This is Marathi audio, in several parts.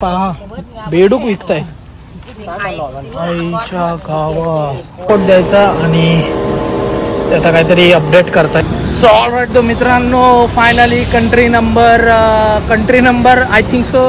पहा बेडूक विकताय आईच्या गावात कोट द्यायचा आणि आता काहीतरी अपडेट करताय. सो ऑलराईट तो मित्रांनो, finally country number I think so.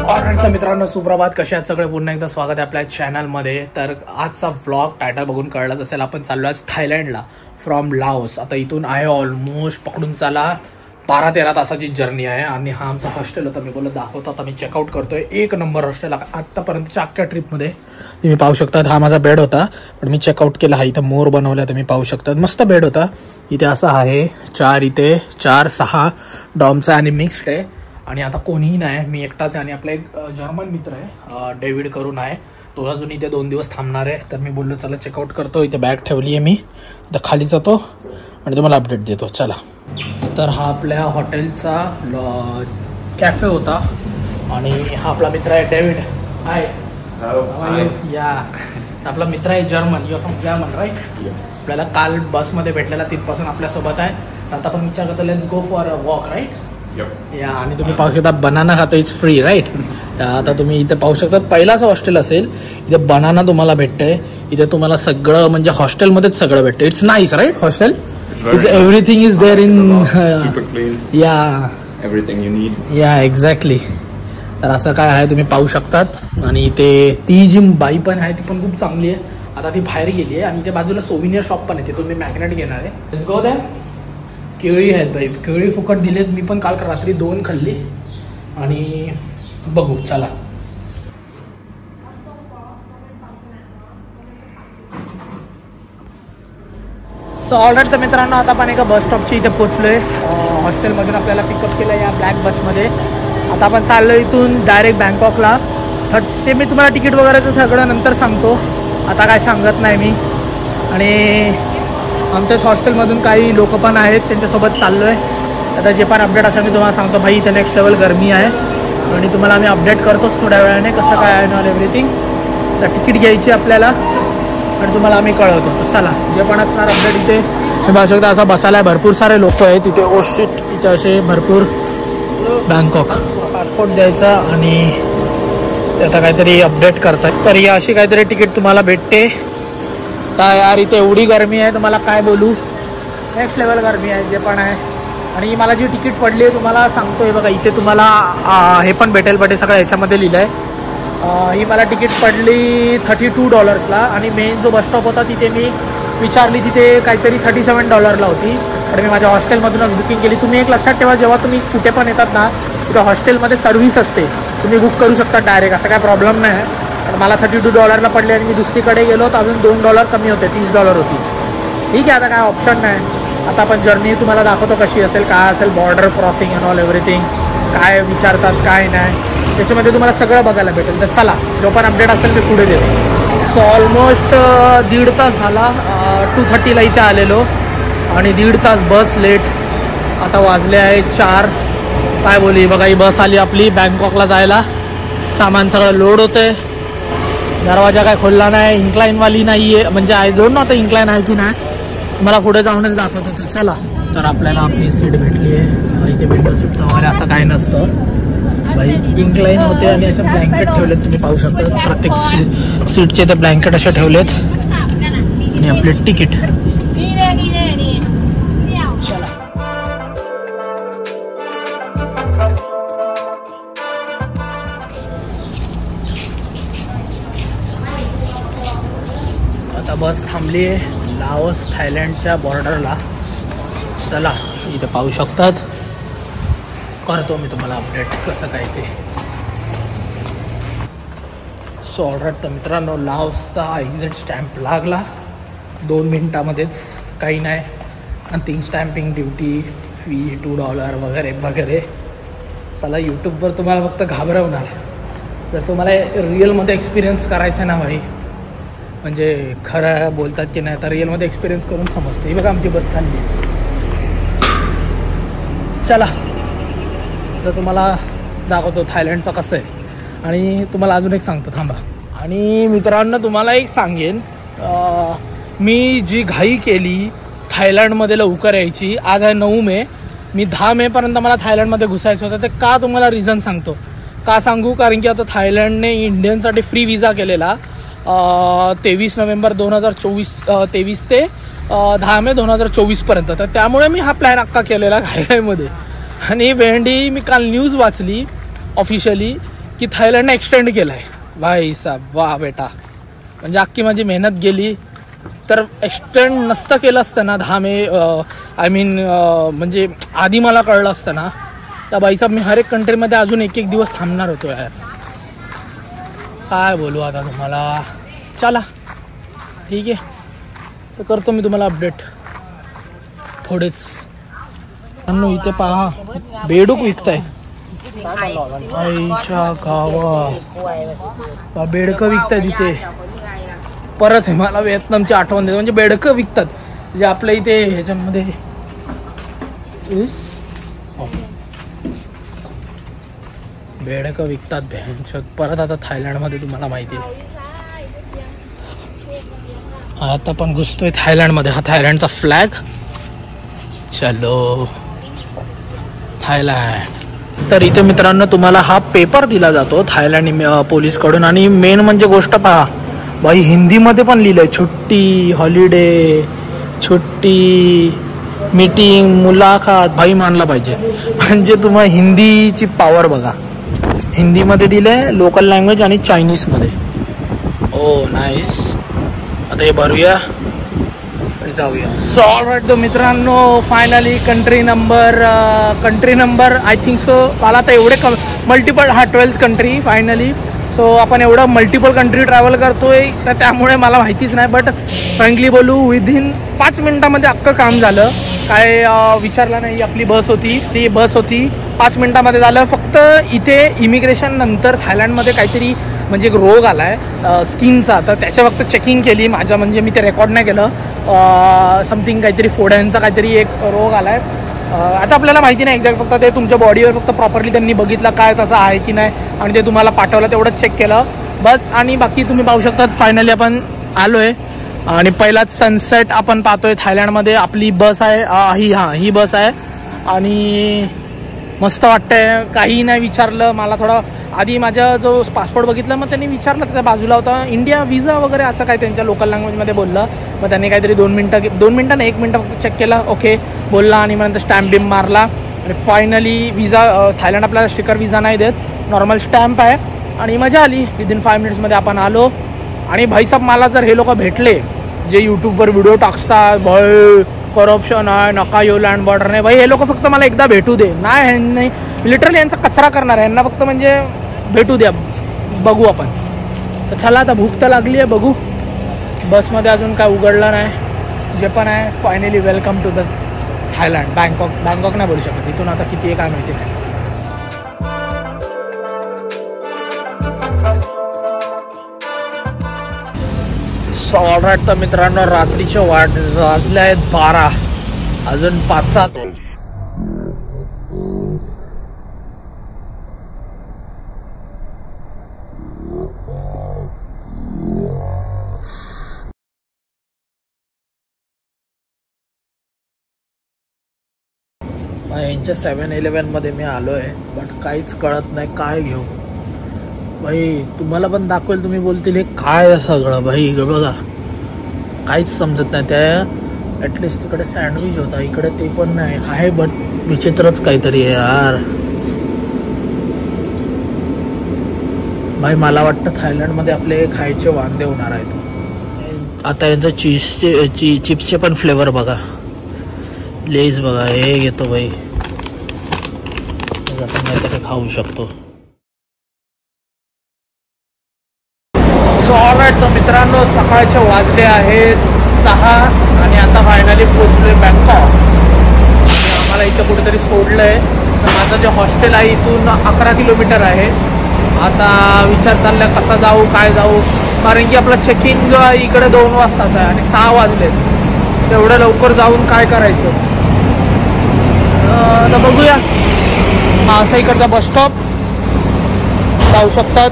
All right तर मित्रांनो, सुप्रभात. कसे आहेत सगळे? पुन्हा एकदा स्वागत आहे आपल्या चॅनलमध्ये. तर आजचा व्लॉग टायटल बघून कळलंच असेल, आपण चाललो आज थायलंडला फ्रॉम लाओस. आता इथून आहे ऑलमोस्ट पकडून चाला 12-13 तासाची जर्नी आहे. आणि हा आमचा हॉस्टेल होता, मी बोललो दाखवतो. आता मी चेकआउट करतोय. 1 नंबर हॉस्टेल आत्तापर्यंतच्या अख्ख्या ट्रिपमध्ये. तुम्ही पाहू शकतात, हा माझा बेड होता पण मी चेकआउट केला. हा इथं मोर बनवला, तुम्ही पाहू शकतात. मस्त बेड होता. इथे असा आहे 4, इथे 4, 6 डॉमचा आणि मिक्स्ड आहे. आणि आता कोणीही नाही, मी एकटाच आहे. आणि आपला एक जर्मन मित्र आहे, डेव्हिड करून आहे, तो अजून इथे 2 दिवस थांबणार आहे. तर मी बोललो चला चेकआउट करतो. इथे बॅग ठेवली आहे मी, आता खाली जातो आणि तुम्हाला अपडेट देतो. चला. तर हा आपल्या हॉटेलचा कॅफे होता आणि हा आपला मित्र आहे डेव्हिड. हाय. या आपला मित्र आहे German. You from German right? आपल्याला काल बसमध्ये भेटलेला, तिथपासून आपल्यासोबत आहे. आता आपण विचार करतो let's go for a walk right. या आणि तुम्ही पाहू शकता बनाना खातो, इट्स फ्री राईट. आता तुम्ही इथे पाहू शकता, पहिलाच हॉस्टेल असेल इथे बनाना तुम्हाला भेटतंय. इथे तुम्हाला सगळं म्हणजे हॉस्टेलमध्येच सगळं भेटतं. It's nice right hostel. Everything is there in yeah everything you need. Yeah exactly. तर असं काय आहे तुम्ही पाहू शकतात. आणि इथे ती जी बाई पण आहे ती पण खूप चांगली आहे. आता ती बाहेर गेली आहे. आणि इथे बाजूला सोविनियर शॉप पण आहे, तुम्ही मॅग्नेट घेणार आहे. Let's go there. केळी आहेत बाई, केळी फुकट दिलेत. मी पण काल रात्री 2 खाल्ली. आणि बघू चला. सो ऑलराईट तर मित्रांनो, आता आपण एका बस स्टॉपची इथे पोहोचलोय. हॉस्टेलमधून आपल्याला पिकअप केलं या ब्लॅक बसमध्ये. आता आपण चाललो इथून डायरेक्ट बँकॉकला. ते मी तुम्हाला तिकीट वगैरेचं सगळं नंतर सांगतो, आता काय सांगत नाही मी. आणि आमच्याच हॉस्टेलमधून काही लोक पण आहेत, त्यांच्यासोबत चाललो आहे. आता जे पण अपडेट असेल मी तुम्हाला सांगतो. भाई इथे नेक्स्ट लेवल गरमी आहे आणि तुम्हाला आम्ही अपडेट करतोच थोड्या वेळाने कसं काय आहे नॉन एव्हरीथिंग. तर तिकीट घ्यायची आपल्याला आणि तुम्हाला आम्ही कळवतो. तर चला, जे पण असणार अपडेट. इथे मी पाहू शकता असा बसायला आहे, भरपूर सारे लोक आहेत इथे. ओ शिट, इथे असे भरपूर. बँकॉक पासपोर्ट द्यायचा आणि आता काहीतरी अपडेट करतात. तर ही अशी काहीतरी तिकीट तुम्हाला भेटते. तर यार इथे एवढी गरमी आहे, तुम्हाला काय बोलू. नेक्स्ट लेवल गरमी आहे जे पण आहे. आणि मला जी तिकीट पडली आहे तुम्हाला सांगतो. हे बघा इथे तुम्हाला हे पण भेटेल, बट हे सगळं ह्याच्यामध्ये लिहिलं आहे. ही मला तिकीट पडली $32 आणि मेन जो बस स्टॉप होता तिथे मी विचारली, तिथे काहीतरी $37 होती. पण मी माझ्या हॉस्टेलमधूनच बुकिंग केली. तुम्ही एक लक्षात ठेवा, जेव्हा तुम्ही कुठे पण येतात ना, तिथे हॉस्टेलमध्ये सर्व्हिस असते, तुम्ही बुक करू शकता डायरेक्ट, असा काय प्रॉब्लेम नाही. पण मला $32 पडले आणि मी दुसरीकडे गेलो तर अजून $2 कमी होते, $30 होती. ठीक आहे, आता काय ऑप्शन नाही. आता आपण जर्नी तुम्हाला दाखवतो कशी असेल, काय असेल, border crossing and all everything, काय विचारतात काय नाही, त्याच्यामध्ये तुम्हाला सगळं बघायला भेटेल. तर चला, जो पण अपडेट असेल मी पुढे देतो. सो ऑलमोस्ट 1.5 तास झाला. 2:30ला इथे आलेलो आणि 1.5 तास बस लेट. आता वाजले आहे 4. काय बोली बघा, ही बस आली आपली बँकॉकला जायला. सामान सगळं लोड होतंय. दरवाजा काय खोलला नाही, इन्क्लाइनवाली नाही आहे, म्हणजे आय डोंट नो आता इन्क्लाइन आहे की नाही, मला पुढे जाऊनच दाखवत होतं. चला. तर आपल्याला आपली सीट भेटली आहे. इथे विंडो सीटचं वगैरे असं काही नसतं भाई, इन्क्लाइन होते. आणि असे ब्लँकेट ठेवलेत, तुम्ही पाहू शकता. प्रत्येक सीटचे ते ब्लँकेट असे ठेवलेत. आणि आपले तिकीट. चला. आता बस थांबली आहे लाओस थायलंडच्या बॉर्डरला. चला, इथे पाहू शकतात. करतो मी तुम्हाला अपडेट कसं काय ते. सो ऑलराईट तर मित्रांनो, लाओसचा एक्झिट स्टॅम्प लागला 2 मिनिटामध्येच, काही नाही. आणि 3 स्टॅम्पिंग ड्युटी फी $2 वगैरे वगैरे. चला, यूट्यूबवर तुम्हाला फक्त घाबरवणार. जर तुम्हाला रिअलमध्ये एक्सपिरियन्स करायचा ना भाई, म्हणजे खरं बोलतात की नाही, तर रिअलमध्ये एक्सपिरियन्स करून समजते. ही बघा आमची बस खाल्ली. चला, तर तुम्हाला दाखवतो थायलंडचं कसं आहे. आणि तुम्हाला अजून एक सांगतो, थांबा. आणि मित्रांनो तुम्हाला एक सांगेन, मी जी घाई केली थायलंडमध्ये लवकर यायची, आज आहे 9 मे मी 10 मेपर्यंत मला थायलंडमध्ये घुसायचं होतं. ते का तुम्हाला रिझन सांगतो. का सांगू, कारण की आता थायलंडने इंडियनसाठी फ्री विजा केलेला 23 नोव्हेंबर 2024 23 ते 10 मे 2024पर्यंत. तर त्यामुळे मी हा प्लॅन अख्खा केलेला घाईघाईमध्ये. आणि भेंडी मी काल न्यूज वाचली ऑफिशियली की थायलंडने एक्सटेंड केलं आहे. भाई साहेब वा बेटा, म्हणजे अख्खी माझी मेहनत गेली. तर एक्सटेंड नसतं केलं असतं ना 10 मे आय मीन म्हणजे आधी मला कळलं असतं ना, तर बाईसाहेब मी हर एक कंट्रीमध्ये अजून एक दिवस थांबणार होतो यार. काय बोलू आता तुम्हाला. चला ठीक आहे, तर करतो मी तुम्हाला अपडेट थोडेच. इथे पहा बेडूक विकतायत. आईच्या गावा बेडकं विकतायत इथे. परत मला व्हिएतनामची आठवण देते. म्हणजे बेडकं विकतात जे आपल्या इथे ह्याच्यामध्ये बेडकं विकतात भ्यांचोद. परत आता थायलंडमध्ये तुम्हाला माहिती आहे आता पण घुसतोय थायलंडमध्ये. हा थायलंडचा फ्लॅग. चलो थायलंड. तर इथे मित्रांनो तुम्हाला हा पेपर दिला जातो थायलंड पोलीसकडून. आणि मेन म्हणजे गोष्ट पहा भाई, हिंदीमध्ये पण लिहिलंय छुट्टी, हॉलिडे, छुट्टी, मीटिंग, मुलाखत. भाई मानला पाहिजे. म्हणजे तुम्हाला हिंदीची पॉवर बघा. हिंदीमध्ये दिलंय, लोकल लँग्वेज आणि चायनीजमध्ये. ओ नाईस. आता हे भरूया आणि जाऊया. सो ऑलराईट तो मित्रांनो, finally country number I think so. मला आता एवढे multiple 12th country finally. So आपण एवढं मल्टिपल कंट्री ट्रॅव्हल करतोय, तर त्यामुळे मला माहितीच नाही. बट फ्रँकली बोलू, विदिन 5 मिनिटामध्ये अख्खं काम झालं. काय विचारला नाही. आपली बस होती, ती बस होती 5 मिनिटामध्ये झालं. फक्त इथे इमिग्रेशन नंतर थायलंडमध्ये काहीतरी म्हणजे एक रोग आला आहे स्किनचा, तर त्याच्या फक्त चेकिंग केली माझ्या. म्हणजे मी ते रेकॉर्ड नाही केलं. समथिंग काहीतरी फोड्यांचा काहीतरी एक रोग आला आहे. आता आपल्याला माहिती नाही एक्झॅक्ट. फक्त ते तुमच्या बॉडीवर फक्त प्रॉपरली त्यांनी बघितलं काय तसं आहे की नाही, आणि ते तुम्हाला पाठवलं, तेवढंच चेक केलं बस. आणि बाकी तुम्ही पाहू शकता फायनली आपण आलो आहे. आणि पहिलाच सनसेट आपण पाहतोय थायलंडमध्ये. आपली बस आहे ही बस आहे. आणि मस्त वाटतंय. काही नाही विचारलं मला. थोडं आधी माझा जो पासपोर्ट बघितला, मग त्यांनी विचारलं, त्याच्या बाजूला होता इंडिया विजा वगैरे असं काय त्यांच्या लोकल लँग्वेजमध्ये बोललं. मग त्यांनी काहीतरी 2 मिनटं नाही 1 मिनटं फक्त चेक केलं, ओके बोलला. आणि मग नंतर स्टॅम्प बिम मारला. आणि फायनली विजा थायलंड आपल्याला स्टिकर विजा नाही देत, नॉर्मल स्टॅम्प आहे. आणि मजा आली. विदिन 5 मिनिट्समध्ये आपण आलो. आणि भाईसाहेब मला जर हे लोक भेटले जे यूट्यूबवर व्हिडिओ टाकतात, भाई करप्शन आहे, नका येऊ लँड बॉर्डर नाही, भाई हे लोक फक्त मला एकदा भेटू दे. नाही लिटरली यांचा कचरा करणार आहे. यांना फक्त म्हणजे भेटू द्या, बघू आपण. तर चला आता भूक तर लागली आहे, बघू. बसमध्ये अजून काय उघडलं नाही. जे पण आहे finally welcome to the Thailand. Bangkok नाही बोलू शकत इथून. आता किती आहे काय माहिती नाही. ऑलराईट तर मित्रांनो, रात्रीचे वाजले आहेत 12. अजून 5-7 यांच्या 7-Eleven मध्ये मी आलो आहे. बट काहीच कळत नाही काय घेऊ. भाई तुम्हाला पण दाखवेल, तुम्ही बोलतील हे काय सगळं. भाई बघा काहीच समजत नाही. त्या ॲटलिस्ट तिकडे सँडविच होता, इकडे ते पण नाही आहे. बट विचित्रच काहीतरी आहे यार. भाई मला वाटतं थायलंडमध्ये आपले खायचे वांदे होणार आहेत. आता यांचं चिप्सचे पण फ्लेवर बघा. लेज बघा, हे घेतो भाई. आपण काहीतरी खाऊ शकतो. ऑलराईट तर मित्रांनो, सकाळचे वाजले आहेत 6 आणि आता फायनली पोचलोय बँकॉक. आम्हाला इथं कुठेतरी सोडलंय. तर माझं जे हॉस्टेल आहे इथून 11 किलोमीटर आहे. आता विचार चाललाय कसा जाऊ काय जाऊ, कारण की आपला चेकिंग जो आहे इकडे 2 वाजताचा आहे आणि 6 वाजलेत. तेवढं लवकर जाऊन काय करायचं. तर बघूया. हा असा इकडचा बस स्टॉप जाऊ शकतात.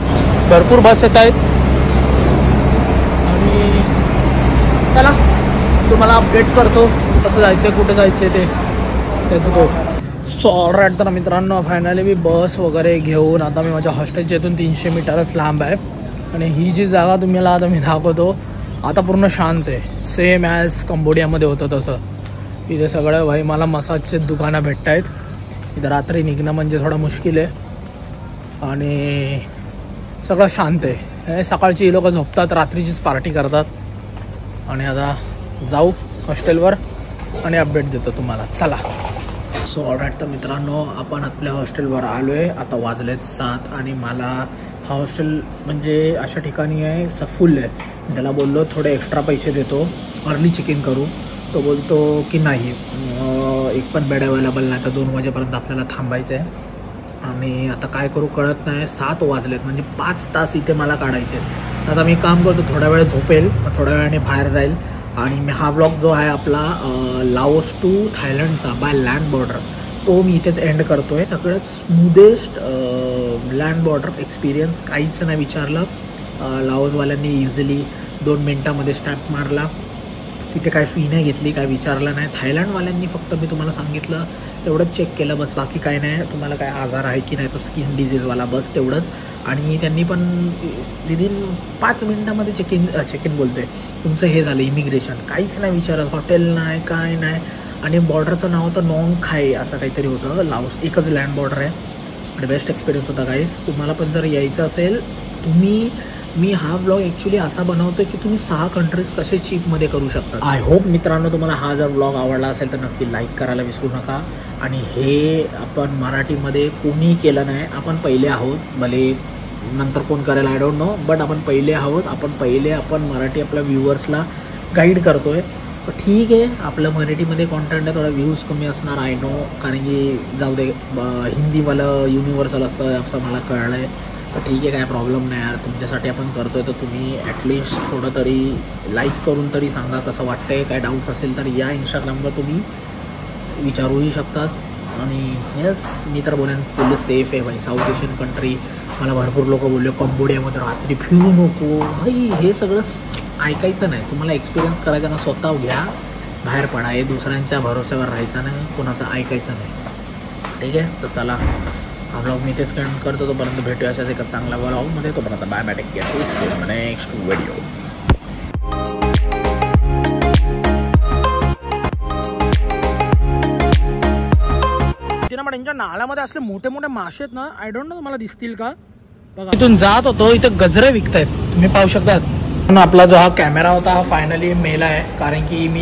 भरपूर बस येत आहेत. चला तुम्हाला अपडेट करतो कसं जायचं, कुठे जायचं ते. Let's go. सो ऑलराईट, तर मित्रांनो फायनली मी बस वगैरे घेऊन आता मी माझ्या हॉस्टेलच्या इथून 300 मीटरच लांब आहे. आणि ही जी जागा तुम्हाला आता मी दाखवतो आता पूर्ण शांत आहे, सेम ॲज कंबोडियामध्ये होतं तसं. इथे सगळं भाई मला मसाजचे दुकानं भेटत आहेत. इथं रात्री निघणं म्हणजे थोडं मुश्किल आहे आणि सगळं शांत आहे. सकाळची ही लोक झोपतात, रात्रीचीच पार्टी करतात. आणि आता जाऊ हॉस्टेलवर आणि अपडेट देतो तुम्हाला. चला. सो ऑलराईट, तर मित्रांनो आपण आपल्या हॉस्टेलवर आलो आहे. आता वाजलेत 7 आणि मला हा हॉस्टेल म्हणजे अशा ठिकाणी आहे फुल आहे. त्याला बोललो थोडे एक्स्ट्रा पैसे देतो, अर्ली चेक इन करू. तो बोलतो की नाही, एक पण बेड अवेलेबल नाही, तर 2 वाजेपर्यंत आपल्याला थांबायचं आहे. आणि आता काय करू कळत नाही. 7 वाजलेत म्हणजे 5 तास इथे मला काढायचे. आता मी काम करतो, थोड्या वेळ झोपेल, थोड्या वेळाने बाहेर जाईल. आणि मी हा ब्लॉग जो आहे आपला लाओस टू थायलंडचा बाय लँड बॉर्डर, तो मी इथेच एंड करतो आहे. सगळ्यात स्मूदेस्ट लँड बॉर्डर एक्सपिरियन्स, काहीच नाही विचारलं. लाओसवाल्यांनी इझिली 2 मिनटामध्ये स्टॅम्प मारला. तिथे काय फी नाही घेतली, काय विचारलं नाही. थायलंडवाल्यांनी फक्त मी तुम्हाला सांगितलं तेवढंच चेक केलं बस, बाकी काय नाही. तुम्हाला काय आजार आहे की नाही, तो स्किन डिझीजवाला बस तेवढंच. आणि त्यांनी पण विदिन 5 मिनटामध्ये चेक इन बोलतोय तुमचं हे झालं इमिग्रेशन, काहीच नाही विचारत. हॉटेल नाही, काय नाही. आणि बॉर्डरचं नाव तर नॉंग खाय असं काहीतरी होतं. लाओस एकच लँड बॉर्डर आहे आणि बेस्ट एक्सपिरियन्स होता गाईस. तुम्हाला पण जर यायचं असेल, मी हा ब्लॉग ॲक्च्युली असा बनवतो की तुम्ही 6 कंट्रीज कसे चीपमध्ये करू शकता. आय होप मित्रांनो तुम्हाला हा जर ब्लॉग आवडला असेल तर नक्की लाईक करायला विसरू नका. आणि हे आपण मराठीमध्ये कोणी केलं नाही, आपण पहिले आहोत. भले नंतर कोण करेल आय डोंट नो, बट आपण पहिले आहोत. आपण मराठी आपल्या व्ह्युअर्सला गाईड करतो आहे. ठीक आहे, आपलं मराठीमध्ये कॉन्टेंट आहे, थोडा व्ह्यूज कमी असणार आय नो, कारण की जाऊ दे हिंदीवालं युनिव्हर्सल असतं असं मला कळलं आहे. तर ठीक आहे, काय प्रॉब्लेम नाही यार, तुमच्यासाठी आपण करतो आहे. तर तुम्ही ॲटलिस्ट थोडं तरी लाईक करून तरी सांगा कसं वाटतं आहे. काय डाऊट्स असेल तर या इंस्टाग्रामवर तुम्ही विचारूही शकतात. आणि येस, मी तर बोलेन फुल सेफ आहे भाई. साऊथ एशियन कंट्री, मला भरपूर लोक बोलले कंबोडियामध्ये रात्री फिरू नको. भाई हे सगळं ऐकायचं नाही, तुम्हाला एक्सपिरियन्स करायचा ना, स्वतः घ्या, बाहेर पडा. हे दुसऱ्यांच्या भरोश्यावर राहायचं नाही, कोणाचं ऐकायचं नाही. ठीक आहे, तर चला हा ब्लॉग मी तेच करतो. तोपर्यंत भेटूया अशाच एका चांगल्या ब्लॉगमध्ये. तोपर्यंत bye bye, take care, next video. त्यांच्या नाल्यामध्ये असले मोठे मोठे मासे आहेत ना, आय डोंट नो मला दिसतील का. बघा इथून जात होतो, इथे गजरे विकतायत, तुम्ही पाहू शकता. आपला जो हा कॅमेरा होता हा फायनली मेला आहे, कारण की मी